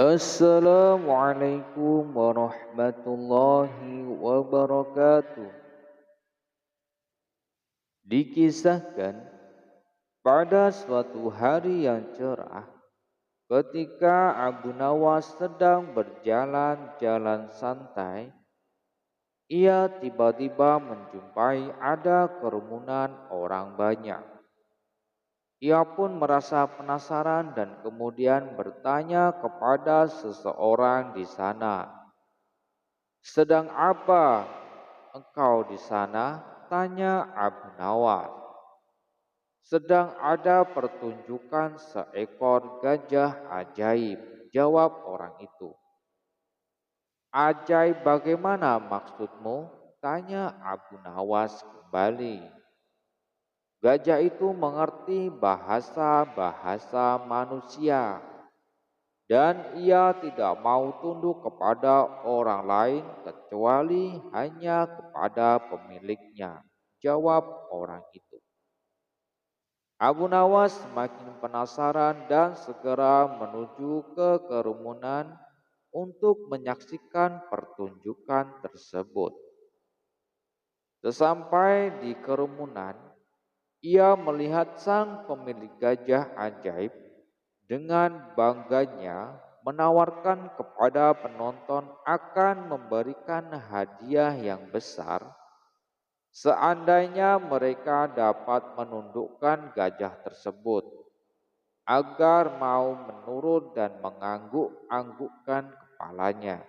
Assalamualaikum warahmatullahi wabarakatuh. Dikisahkan pada suatu hari yang cerah, ketika Abu Nawas sedang berjalan-jalan santai, ia tiba-tiba menjumpai ada kerumunan orang banyak. Ia pun merasa penasaran dan kemudian bertanya kepada seseorang di sana. "Sedang apa engkau di sana?" tanya Abu Nawas. "Sedang ada pertunjukan seekor gajah ajaib," jawab orang itu. "Ajaib bagaimana maksudmu?" tanya Abu Nawas kembali. Gajah itu mengerti bahasa-bahasa manusia dan ia tidak mau tunduk kepada orang lain kecuali hanya kepada pemiliknya, jawab orang itu. Abu Nawas semakin penasaran dan segera menuju ke kerumunan untuk menyaksikan pertunjukan tersebut. Sesampai di kerumunan, ia melihat sang pemilik gajah ajaib dengan bangganya menawarkan kepada penonton akan memberikan hadiah yang besar seandainya mereka dapat menundukkan gajah tersebut agar mau menurut dan mengangguk-anggukkan kepalanya.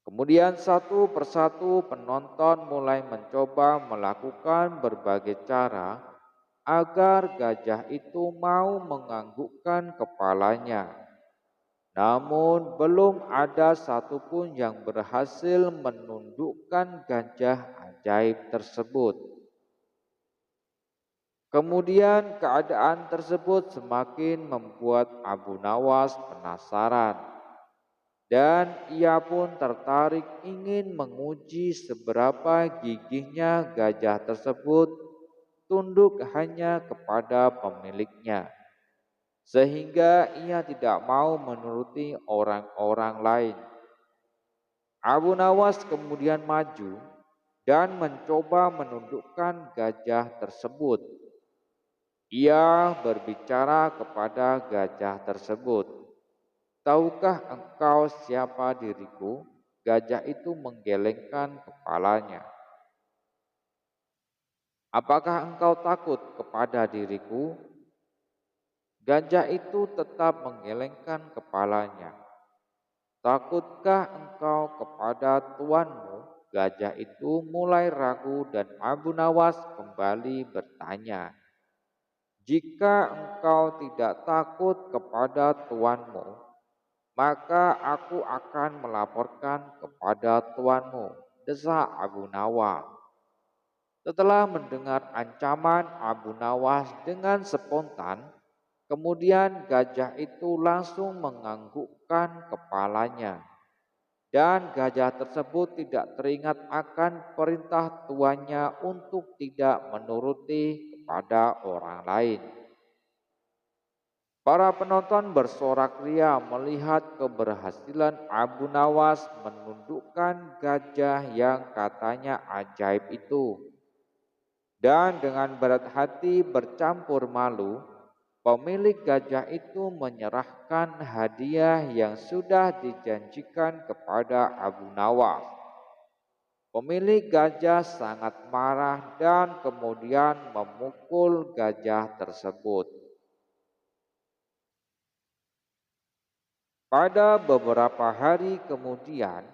Kemudian satu persatu penonton mulai mencoba melakukan berbagai cara agar gajah itu mau menganggukkan kepalanya. Namun belum ada satupun yang berhasil menundukkan gajah ajaib tersebut. Kemudian keadaan tersebut semakin membuat Abu Nawas penasaran dan ia pun tertarik ingin menguji seberapa gigihnya gajah tersebut tunduk hanya kepada pemiliknya, sehingga ia tidak mau menuruti orang-orang lain. Abu Nawas kemudian maju dan mencoba menundukkan gajah tersebut. Ia berbicara kepada gajah tersebut, "Tahukah engkau siapa diriku?" Gajah itu menggelengkan kepalanya. "Apakah engkau takut kepada diriku?" Gajah itu tetap menggelengkan kepalanya. "Takutkah engkau kepada tuanmu?" Gajah itu mulai ragu dan Abu Nawas kembali bertanya, "Jika engkau tidak takut kepada tuanmu, maka aku akan melaporkan kepada tuanmu," desak Abu Nawas. Setelah mendengar ancaman Abu Nawas dengan spontan, kemudian gajah itu langsung menganggukkan kepalanya. Dan gajah tersebut tidak teringat akan perintah tuannya untuk tidak menuruti kepada orang lain. Para penonton bersorak ria melihat keberhasilan Abu Nawas menundukkan gajah yang katanya ajaib itu. Dan dengan berat hati bercampur malu, pemilik gajah itu menyerahkan hadiah yang sudah dijanjikan kepada Abu Nawas. Pemilik gajah sangat marah dan kemudian memukul gajah tersebut. Pada beberapa hari kemudian,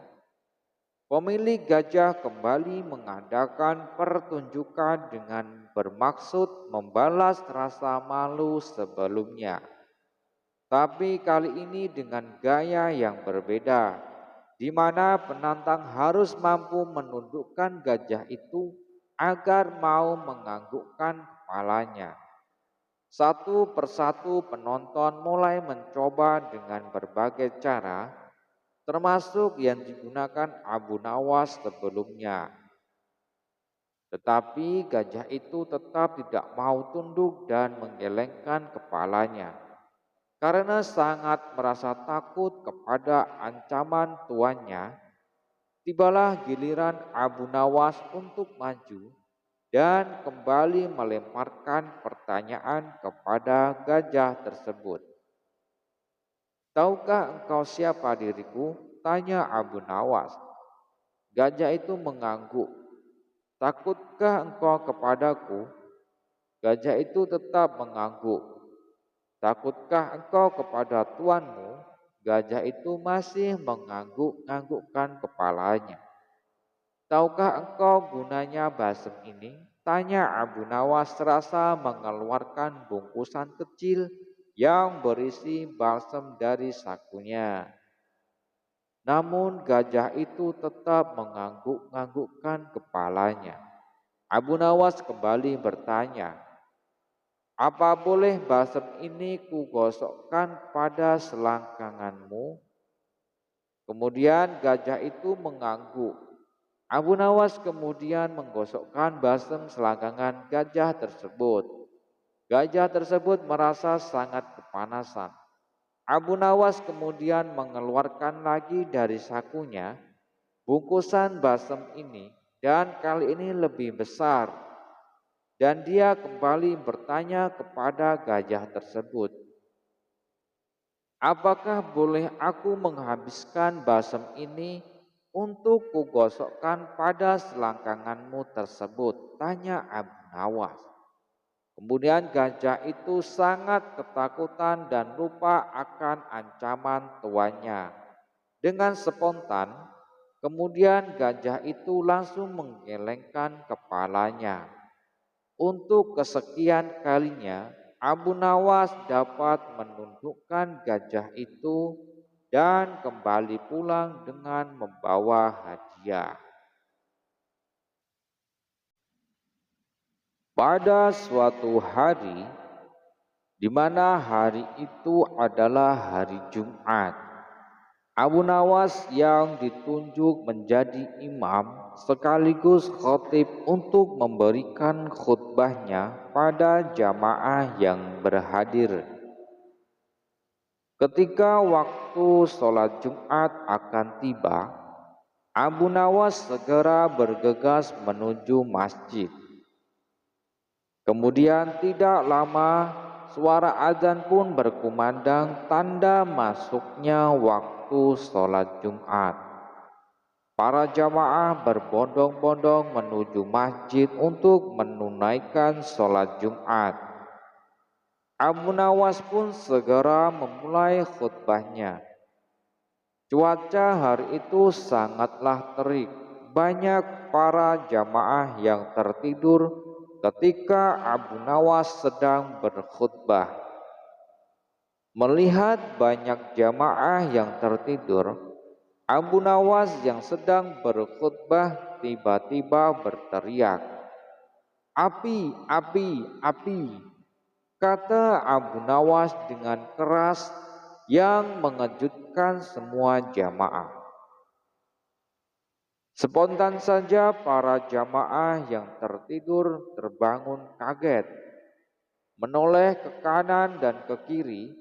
pemilik gajah kembali mengadakan pertunjukan dengan bermaksud membalas rasa malu sebelumnya. Tapi kali ini dengan gaya yang berbeda, di mana penantang harus mampu menundukkan gajah itu agar mau menganggukkan kepalanya. Satu persatu penonton mulai mencoba dengan berbagai cara, termasuk yang digunakan Abu Nawas sebelumnya. Tetapi gajah itu tetap tidak mau tunduk dan menggelengkan kepalanya. Karena sangat merasa takut kepada ancaman tuannya, tibalah giliran Abu Nawas untuk maju dan kembali melemparkan pertanyaan kepada gajah tersebut. "Tahukah engkau siapa diriku?" tanya Abu Nawas. Gajah itu mengangguk. "Takutkah engkau kepadaku?" Gajah itu tetap mengangguk. "Takutkah engkau kepada tuanmu?" Gajah itu masih mengangguk-anggukkan kepalanya. "Tahukah engkau gunanya balsem ini?" tanya Abu Nawas serasa mengeluarkan bungkusan kecil yang berisi balsem dari sakunya. Namun gajah itu tetap mengangguk-anggukkan kepalanya. Abu Nawas kembali bertanya, "Apa boleh balsem ini kugosokkan pada selangkanganmu?" Kemudian gajah itu mengangguk. Abu Nawas kemudian menggosokkan balsem selangkangan gajah tersebut. Gajah tersebut merasa sangat kepanasan. Abu Nawas kemudian mengeluarkan lagi dari sakunya bungkusan balsem ini, dan kali ini lebih besar. Dan dia kembali bertanya kepada gajah tersebut, "Apakah boleh aku menghabiskan balsem ini untuk kugosokkan pada selangkanganmu tersebut?" tanya Abu Nawas. Kemudian gajah itu sangat ketakutan dan lupa akan ancaman tuannya. Dengan spontan, kemudian gajah itu langsung menggelengkan kepalanya. Untuk kesekian kalinya, Abu Nawas dapat menundukkan gajah itu dan kembali pulang dengan membawa hadiah. Pada suatu hari, di mana hari itu adalah hari Jumat, Abu Nawas yang ditunjuk menjadi imam sekaligus khatib untuk memberikan khutbahnya pada jamaah yang berhadir. Ketika waktu sholat Jumat akan tiba, Abu Nawas segera bergegas menuju masjid. Kemudian tidak lama suara azan pun berkumandang tanda masuknya waktu sholat Jumat. Para jamaah berbondong-bondong menuju masjid untuk menunaikan sholat Jumat. Abu Nawas pun segera memulai khutbahnya. Cuaca hari itu sangatlah terik. Banyak para jamaah yang tertidur ketika Abu Nawas sedang berkhutbah. Melihat banyak jamaah yang tertidur, Abu Nawas yang sedang berkhutbah tiba-tiba berteriak, "Api, api, api!" kata Abu Nawas dengan keras yang mengejutkan semua jamaah. Spontan saja para jamaah yang tertidur terbangun kaget, menoleh ke kanan dan ke kiri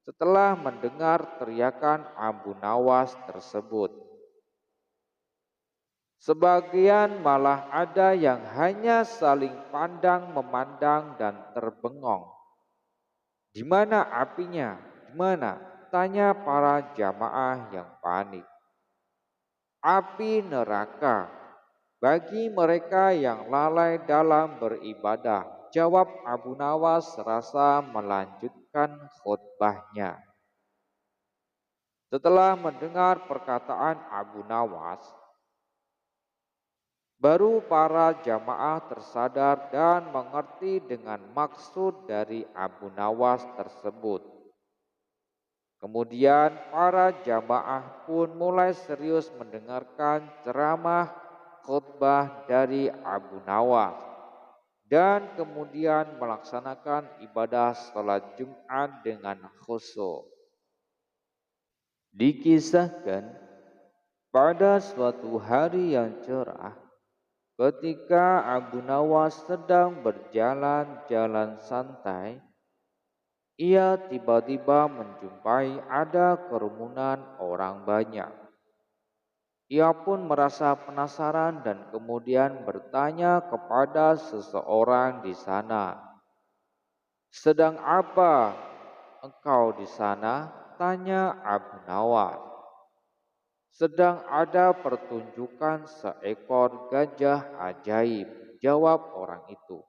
setelah mendengar teriakan Abu Nawas tersebut. Sebagian malah ada yang hanya saling pandang memandang dan terbengong. "Di mana apinya? Di mana?" tanya para jamaah yang panik. "Api neraka bagi mereka yang lalai dalam beribadah," jawab Abu Nawas serasa melanjutkan khutbahnya. Setelah mendengar perkataan Abu Nawas, baru para jamaah tersadar dan mengerti dengan maksud dari Abu Nawas tersebut. Kemudian para jamaah pun mulai serius mendengarkan ceramah khutbah dari Abu Nawas dan kemudian melaksanakan ibadah sholat Jumat dengan khusyuk. Dikisahkan pada suatu hari yang cerah, ketika Abu Nawas sedang berjalan-jalan santai, Ia tiba-tiba menjumpai ada kerumunan orang banyak. Ia pun merasa penasaran dan kemudian bertanya kepada seseorang di sana, "Sedang apa engkau di sana?" tanya Abu Nawas. "Sedang ada pertunjukan seekor gajah ajaib," jawab orang itu.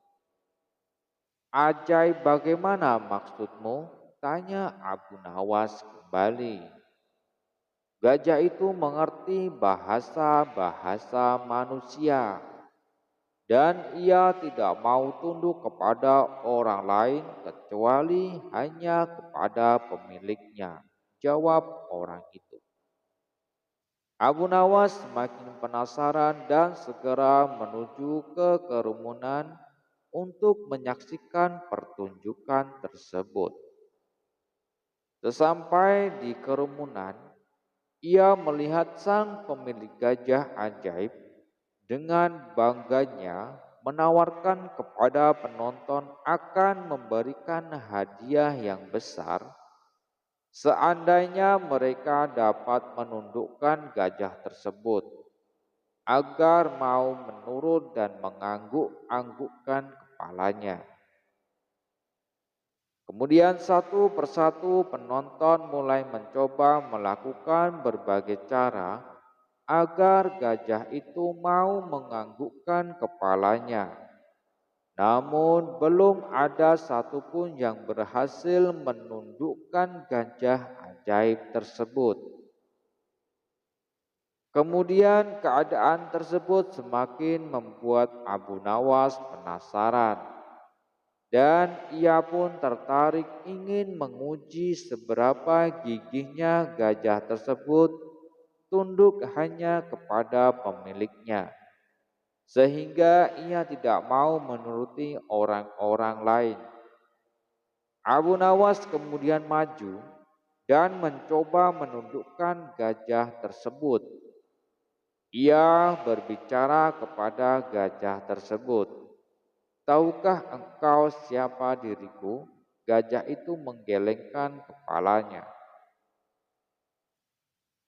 "Ajaib bagaimana maksudmu?" tanya Abu Nawas kembali. Gajah itu mengerti bahasa-bahasa manusia dan ia tidak mau tunduk kepada orang lain kecuali hanya kepada pemiliknya, jawab orang itu. Abu Nawas semakin penasaran dan segera menuju ke kerumunan untuk menyaksikan pertunjukan tersebut. Sesampai di kerumunan, ia melihat sang pemilik gajah ajaib dengan bangganya menawarkan kepada penonton akan memberikan hadiah yang besar seandainya mereka dapat menundukkan gajah tersebut agar mau menurut dan mengangguk-anggukkan kepalanya. Kemudian satu persatu penonton mulai mencoba melakukan berbagai cara agar gajah itu mau menganggukkan kepalanya. Namun belum ada satupun yang berhasil menundukkan gajah ajaib tersebut. Kemudian keadaan tersebut semakin membuat Abu Nawas penasaran. Dan ia pun tertarik ingin menguji seberapa gigihnya gajah tersebut tunduk hanya kepada pemiliknya. Sehingga ia tidak mau menuruti orang-orang lain. Abu Nawas kemudian maju dan mencoba menundukkan gajah tersebut. Ia berbicara kepada gajah tersebut, "Tahukah engkau siapa diriku?" Gajah itu menggelengkan kepalanya.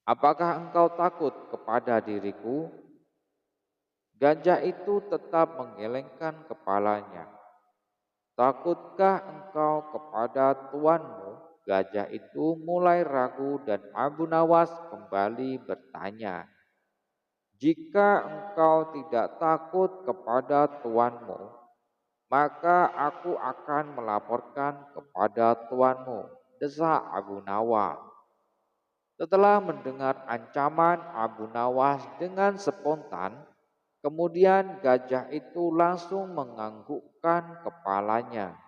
"Apakah engkau takut kepada diriku?" Gajah itu tetap menggelengkan kepalanya. "Takutkah engkau kepada tuanmu?" Gajah itu mulai ragu dan Abu Nawas kembali bertanya, "Jika engkau tidak takut kepada tuanmu, maka aku akan melaporkan kepada tuanmu," desak Abu Nawas. Setelah mendengar ancaman Abu Nawas dengan spontan, kemudian gajah itu langsung menganggukkan kepalanya.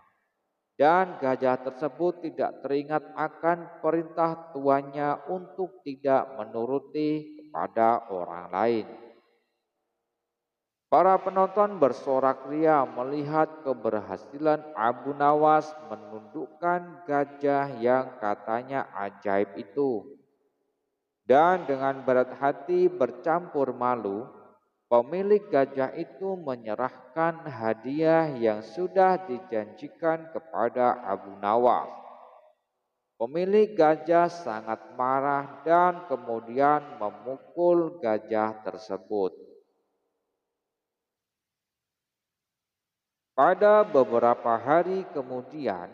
Dan gajah tersebut tidak teringat akan perintah tuannya untuk tidak menuruti kepada orang lain. Para penonton bersorak ria melihat keberhasilan Abu Nawas menundukkan gajah yang katanya ajaib itu. Dan dengan berat hati bercampur malu, pemilik gajah itu menyerahkan hadiah yang sudah dijanjikan kepada Abu Nawas. Pemilik gajah sangat marah dan kemudian memukul gajah tersebut. Pada beberapa hari kemudian,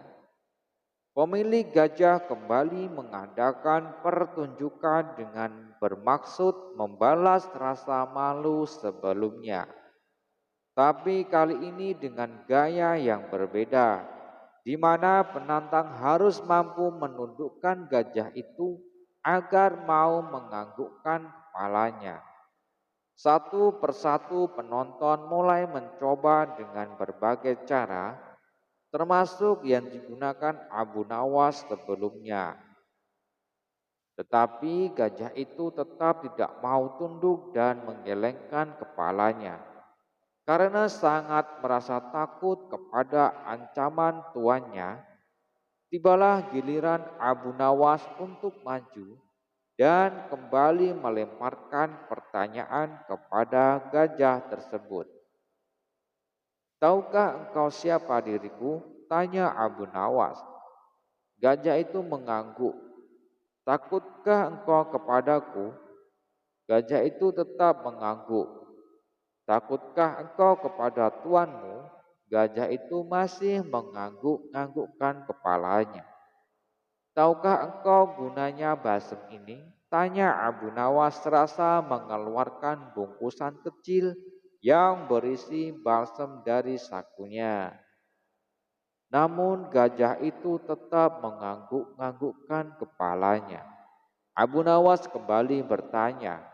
pemilik gajah kembali mengadakan pertunjukan dengan bermaksud membalas rasa malu sebelumnya. Tapi kali ini dengan gaya yang berbeda, di mana penantang harus mampu menundukkan gajah itu agar mau menganggukkan kepalanya. Satu persatu penonton mulai mencoba dengan berbagai cara, termasuk yang digunakan Abu Nawas sebelumnya. Tetapi gajah itu tetap tidak mau tunduk dan menggelengkan kepalanya. Karena sangat merasa takut kepada ancaman tuannya, tibalah giliran Abu Nawas untuk maju dan kembali melemparkan pertanyaan kepada gajah tersebut. "Tahukah engkau siapa diriku?" tanya Abu Nawas. Gajah itu mengangguk. Takutkah engkau kepadaku? Gajah itu tetap mengangguk. Takutkah engkau kepada tuanmu? Gajah itu masih mengangguk-anggukkan kepalanya. Tahukah engkau gunanya balsem ini? Tanya Abu Nawas serasa mengeluarkan bungkusan kecil yang berisi balsem dari sakunya. Namun gajah itu tetap mengangguk-anggukkan kepalanya. Abu Nawas kembali bertanya,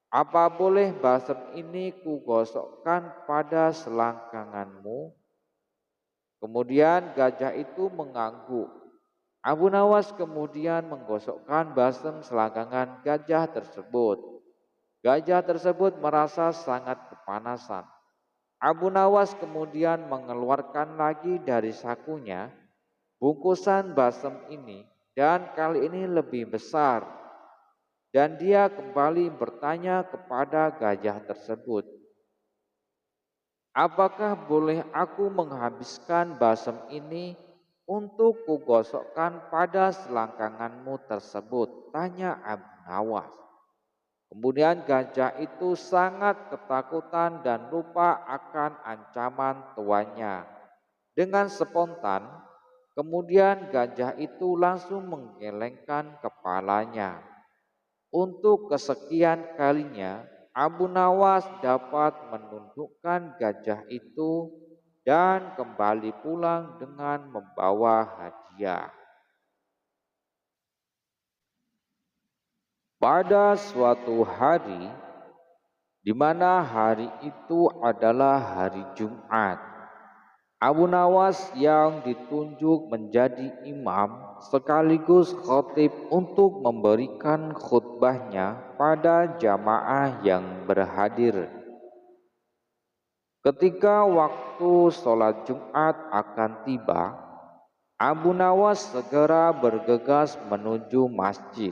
apa boleh balsem ini kugosokkan pada selangkanganmu? Kemudian gajah itu mengangguk. Abu Nawas kemudian menggosokkan balsem selangkangan gajah tersebut. Gajah tersebut merasa sangat kepanasan. Abu Nawas kemudian mengeluarkan lagi dari sakunya bungkusan balsem ini dan kali ini lebih besar. Dan dia kembali bertanya kepada gajah tersebut, apakah boleh aku menghabiskan balsem ini untuk kugosokkan pada selangkanganmu tersebut? Tanya Abu Nawas. Kemudian gajah itu sangat ketakutan dan lupa akan ancaman tuannya. Dengan spontan, kemudian gajah itu langsung menggelengkan kepalanya. Untuk kesekian kalinya, Abu Nawas dapat menundukkan gajah itu dan kembali pulang dengan membawa hadiah. Pada suatu hari, di mana hari itu adalah hari Jumat, Abu Nawas yang ditunjuk menjadi imam sekaligus khatib untuk memberikan khutbahnya pada jamaah yang berhadir. Ketika waktu sholat Jumat akan tiba, Abu Nawas segera bergegas menuju masjid.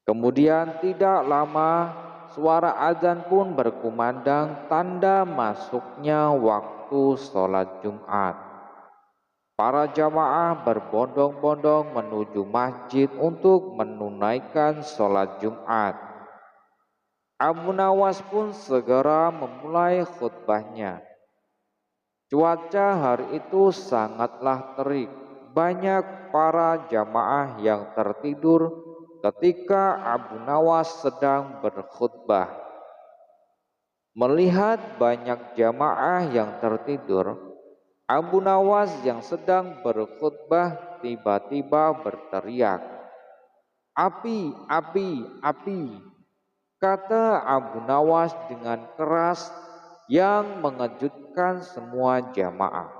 Kemudian tidak lama suara azan pun berkumandang tanda masuknya waktu sholat Jumat. Para jamaah berbondong-bondong menuju masjid untuk menunaikan sholat Jumat. Abu Nawas pun segera memulai khutbahnya. Cuaca hari itu sangatlah terik. Banyak para jamaah yang tertidur ketika Abu Nawas sedang berkhutbah. Melihat banyak jamaah yang tertidur, Abu Nawas yang sedang berkhutbah tiba-tiba berteriak, "Api, api, api!" kata Abu Nawas dengan keras yang mengejutkan semua jamaah.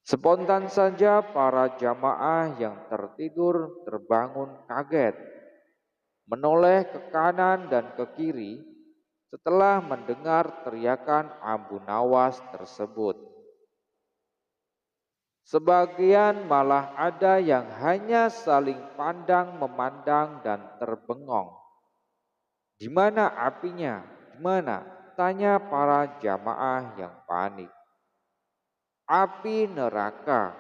Spontan saja para jamaah yang tertidur terbangun kaget, menoleh ke kanan dan ke kiri setelah mendengar teriakan Abu Nawas tersebut. Sebagian malah ada yang hanya saling pandang memandang dan terbengong. Di mana apinya? Di mana? Tanya para jamaah yang panik. Api neraka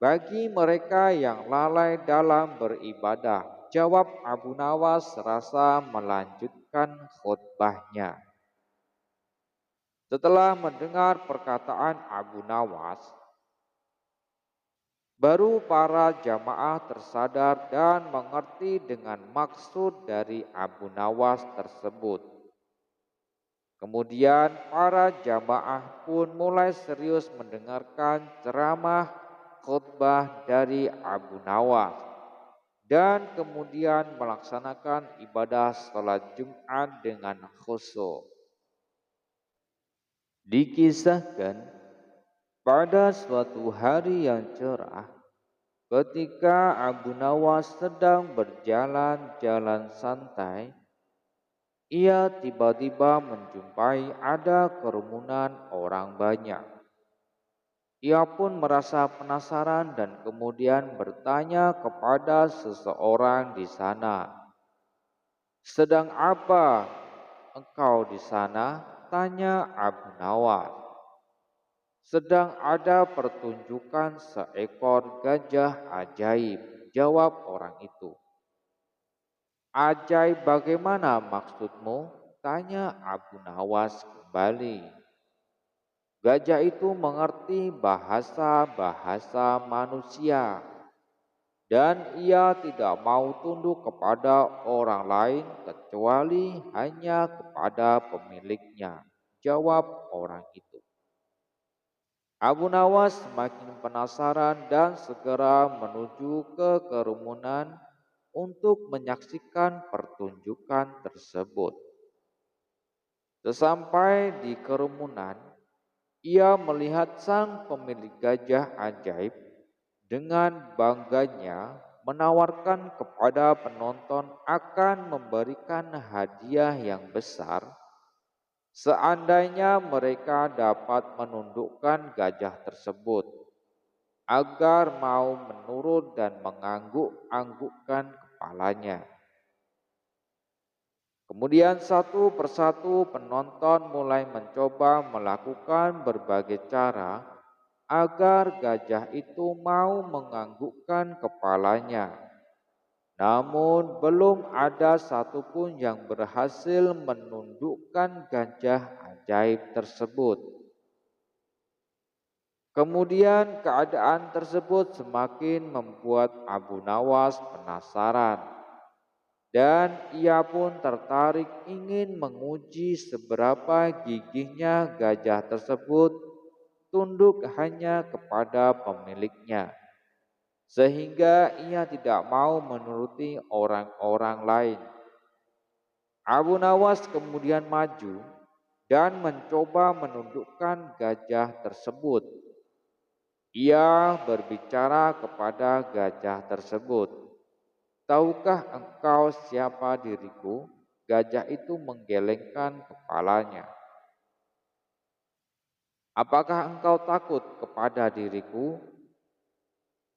bagi mereka yang lalai dalam beribadah, jawab Abu Nawas serasa melanjutkan khutbahnya. Setelah mendengar perkataan Abu Nawas, baru para jamaah tersadar dan mengerti dengan maksud dari Abu Nawas tersebut. Kemudian para jamaah pun mulai serius mendengarkan ceramah khutbah dari Abu Nawas dan kemudian melaksanakan ibadah salat Jumat dengan khusyuk. Dikisahkan pada suatu hari yang cerah, ketika Abu Nawas sedang berjalan-jalan santai, ia tiba-tiba menjumpai ada kerumunan orang banyak. Ia pun merasa penasaran dan kemudian bertanya kepada seseorang di sana. "Sedang apa engkau di sana?" tanya Abu Nawas. Sedang ada pertunjukan seekor gajah ajaib, jawab orang itu. Ajaib bagaimana maksudmu? Tanya Abu Nawas kembali. Gajah itu mengerti bahasa-bahasa manusia dan ia tidak mau tunduk kepada orang lain kecuali hanya kepada pemiliknya. Jawab orang itu. Abu Nawas semakin penasaran dan segera menuju ke kerumunan untuk menyaksikan pertunjukan tersebut. Sesampai di kerumunan, ia melihat sang pemilik gajah ajaib dengan bangganya menawarkan kepada penonton akan memberikan hadiah yang besar seandainya mereka dapat menundukkan gajah tersebut agar mau menurut dan mengangguk-anggukkan kepalanya. Kemudian satu persatu penonton mulai mencoba melakukan berbagai cara agar gajah itu mau menganggukkan kepalanya. Namun belum ada satupun yang berhasil menundukkan gajah ajaib tersebut. Kemudian keadaan tersebut semakin membuat Abu Nawas penasaran. Dan ia pun tertarik ingin menguji seberapa gigihnya gajah tersebut tunduk hanya kepada pemiliknya. Sehingga ia tidak mau menuruti orang-orang lain. Abu Nawas kemudian maju dan mencoba menundukkan gajah tersebut. Ia berbicara kepada gajah tersebut. Tahukah engkau siapa diriku? Gajah itu menggelengkan kepalanya. Apakah engkau takut kepada diriku?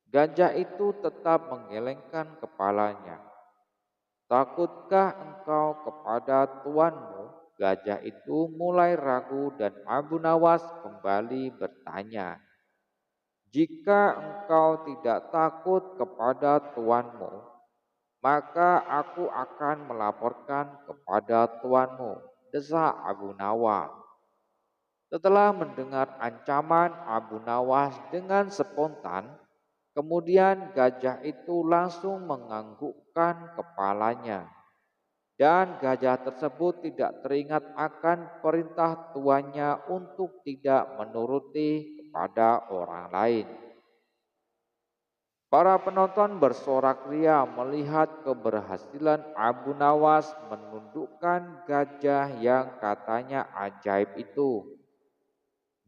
Gajah itu tetap menggelengkan kepalanya. Takutkah engkau kepada tuanmu? Gajah itu mulai ragu dan Abu Nawas kembali bertanya. Jika engkau tidak takut kepada tuanmu, maka aku akan melaporkan kepada tuanmu, desak Abu Nawas. Setelah mendengar ancaman Abu Nawas dengan spontan, kemudian gajah itu langsung menganggukkan kepalanya. Dan gajah tersebut tidak teringat akan perintah tuannya untuk tidak menuruti kepada orang lain. Para penonton bersorak ria melihat keberhasilan Abu Nawas menundukkan gajah yang katanya ajaib itu.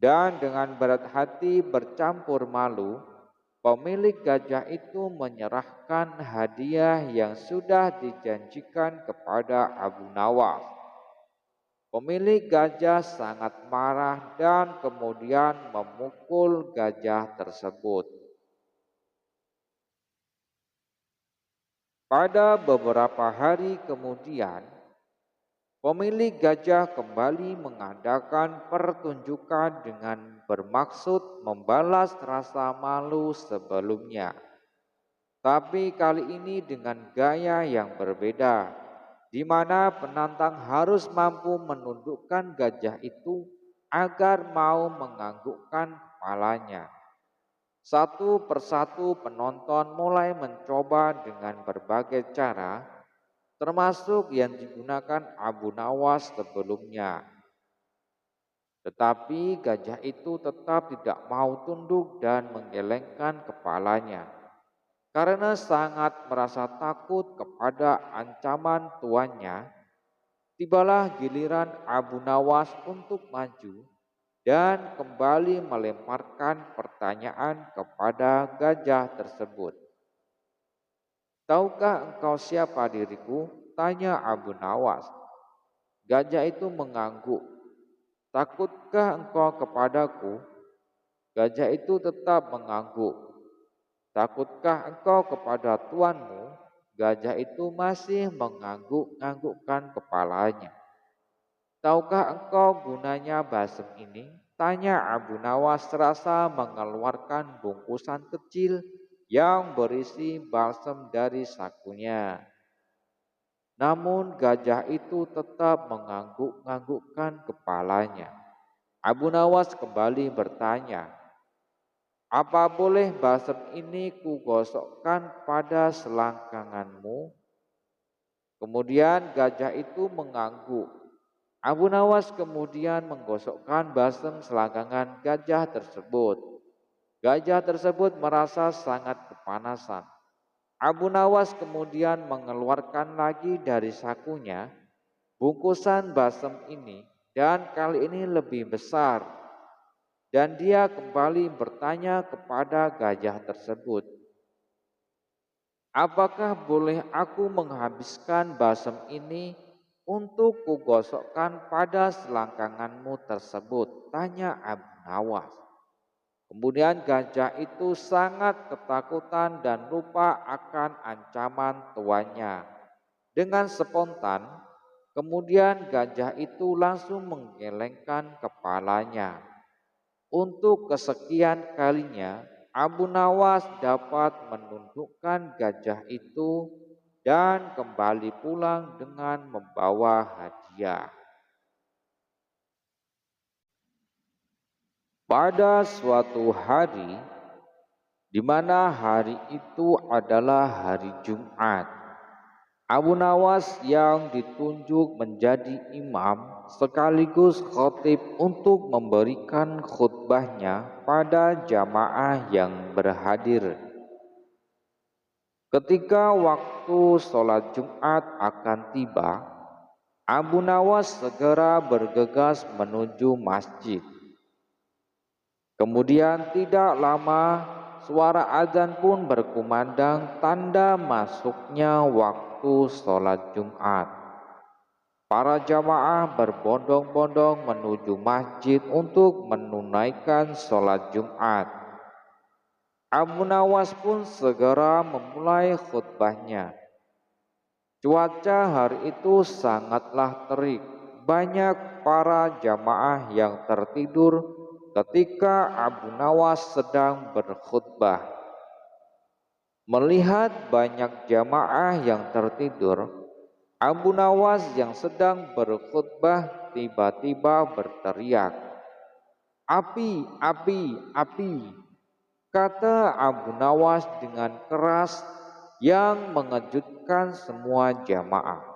Dan dengan berat hati bercampur malu, pemilik gajah itu menyerahkan hadiah yang sudah dijanjikan kepada Abu Nawas. Pemilik gajah sangat marah dan kemudian memukul gajah tersebut. Pada beberapa hari kemudian, pemilik gajah kembali mengadakan pertunjukan dengan bermaksud membalas rasa malu sebelumnya. Tapi kali ini dengan gaya yang berbeda, di mana penantang harus mampu menundukkan gajah itu agar mau menganggukkan kepalanya. Satu persatu penonton mulai mencoba dengan berbagai cara, termasuk yang digunakan Abu Nawas sebelumnya. Tetapi gajah itu tetap tidak mau tunduk dan menggelengkan kepalanya. Karena sangat merasa takut kepada ancaman tuannya, tibalah giliran Abu Nawas untuk maju dan kembali melemparkan pertanyaan kepada gajah tersebut. Tahukah engkau siapa diriku? Tanya Abu Nawas. Gajah itu mengangguk. Takutkah engkau kepadaku? Gajah itu tetap mengangguk. Takutkah engkau kepada tuanmu? Gajah itu masih mengangguk-anggukkan kepalanya. Tahukah engkau gunanya balsem ini? Tanya Abu Nawas serasa mengeluarkan bungkusan kecil yang berisi balsem dari sakunya. Namun gajah itu tetap mengangguk-anggukkan kepalanya. Abu Nawas kembali bertanya, "Apa boleh balsem ini kugosokkan pada selangkanganmu?" Kemudian gajah itu mengangguk. Abu Nawas kemudian menggosokkan balsem selangkangan gajah tersebut. Gajah tersebut merasa sangat kepanasan. Abu Nawas kemudian mengeluarkan lagi dari sakunya bungkusan balsem ini, dan kali ini lebih besar. Dan dia kembali bertanya kepada gajah tersebut, "Apakah boleh aku menghabiskan balsem ini untuk kugosokkan pada selangkanganmu tersebut?" Tanya Abu Nawas. Kemudian gajah itu sangat ketakutan dan lupa akan ancaman tuannya. Dengan spontan, kemudian gajah itu langsung menggelengkan kepalanya. Untuk kesekian kalinya, Abu Nawas dapat menundukkan gajah itu dan kembali pulang dengan membawa hadiah. Pada suatu hari, di mana hari itu adalah hari Jumat, Abu Nawas yang ditunjuk menjadi imam sekaligus khatib untuk memberikan khutbahnya pada jamaah yang berhadir. Ketika waktu sholat Jumat akan tiba, Abu Nawas segera bergegas menuju masjid. Kemudian tidak lama suara azan pun berkumandang tanda masuknya waktu sholat Jumat. Para jamaah berbondong-bondong menuju masjid untuk menunaikan sholat Jumat. Abu Nawas pun segera memulai khutbahnya. Cuaca hari itu sangatlah terik. Banyak para jamaah yang tertidur ketika Abu Nawas sedang berkhutbah. Melihat banyak jamaah yang tertidur, Abu Nawas yang sedang berkhutbah tiba-tiba berteriak, "Api, api, api!" kata Abu Nawas dengan keras yang mengejutkan semua jamaah.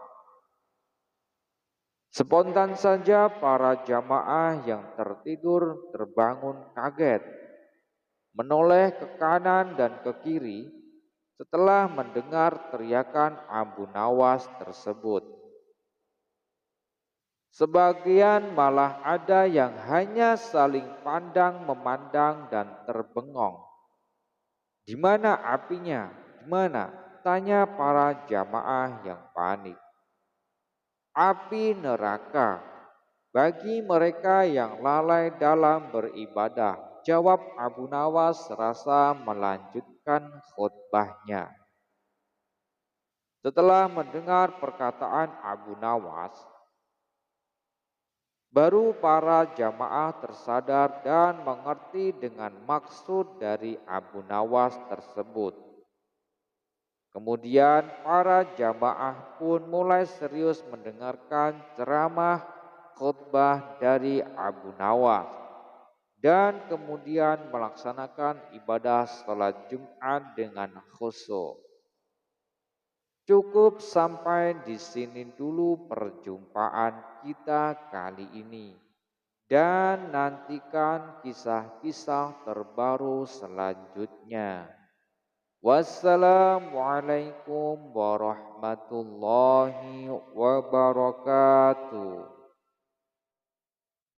Spontan saja para jamaah yang tertidur terbangun kaget, menoleh ke kanan dan ke kiri setelah mendengar teriakan Abu Nawas tersebut. Sebagian malah ada yang hanya saling pandang memandang dan terbengong. "Di mana apinya? Di mana?" tanya para jamaah yang panik. "Api neraka bagi mereka yang lalai dalam beribadah," jawab Abu Nawas serasa melanjutkan khutbahnya. Setelah mendengar perkataan Abu Nawas, baru para jamaah tersadar dan mengerti dengan maksud dari Abu Nawas tersebut. Kemudian para jamaah pun mulai serius mendengarkan ceramah khutbah dari Abu Nawas dan kemudian melaksanakan ibadah salat Jumat dengan khusyuk. Cukup sampai di sini dulu perjumpaan kita kali ini. Dan nantikan kisah-kisah terbaru selanjutnya. Wassalamualaikum warahmatullahi wabarakatuh.